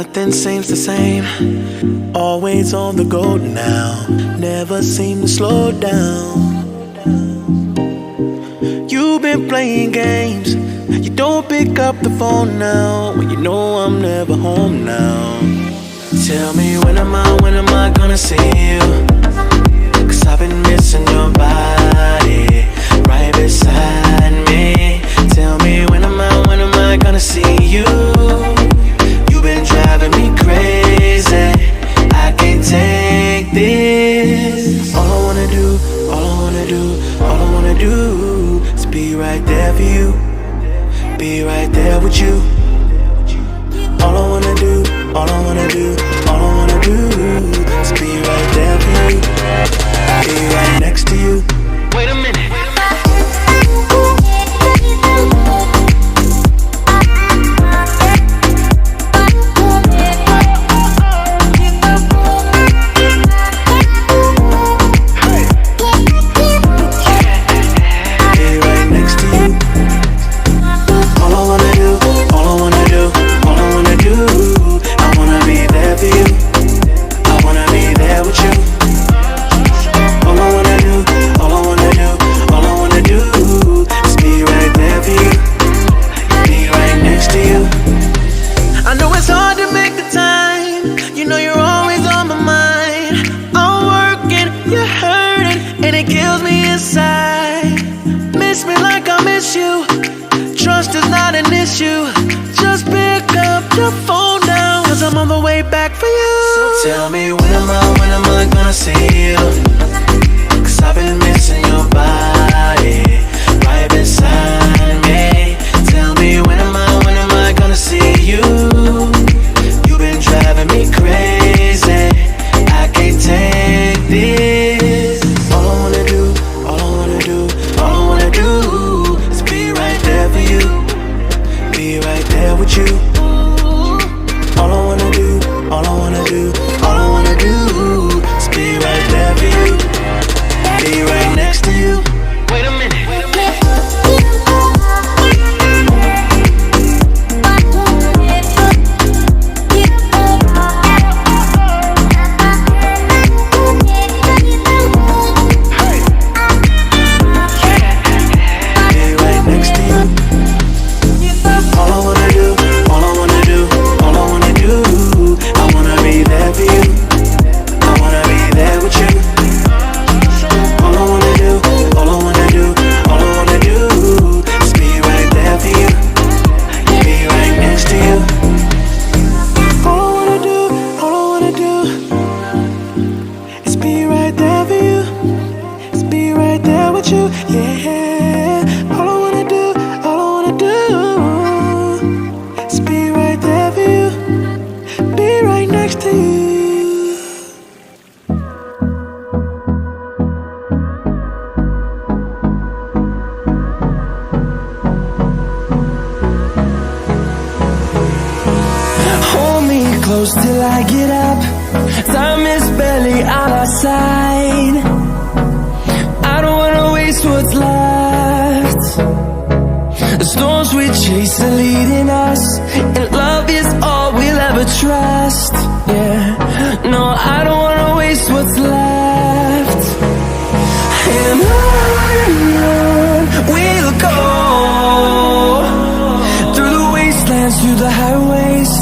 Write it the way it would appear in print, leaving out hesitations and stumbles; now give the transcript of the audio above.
Nothing seems the same, always on the go now, never seem to slow down. You've been playing games, you don't pick up the phone now, when you know I'm never home now. Tell me when am I gonna see you? 'Cause I've been missing your body right beside me. Tell me when am I gonna see you? You've been driving me crazy, I can't take this. All I wanna do is be right there for you, be right there with you. All I wanna do is be right there for you, be right next to you. Wait a minute. Miss me like I miss you. Trust is not an issue. Just pick up your phone now, 'cause I'm on the way back for you. So tell me when am I gonna see you? 'Cause I've been missing your body right beside me. Tell me when am I gonna see you? You've been driving me crazy, I can't take this. All I wanna do is be right there for you, be right there with you. All I wanna do is be right there for you, be right next to you. Wait a minute. Yeah, all I wanna do is be right there for you, be right next to you. Hold me close till I get up, time is barely on our side. What's left? The storms we chase are leading us, and love is all we'll ever trust. Yeah, no, I don't wanna waste what's left. And on we'll go, through the wastelands, through the highways.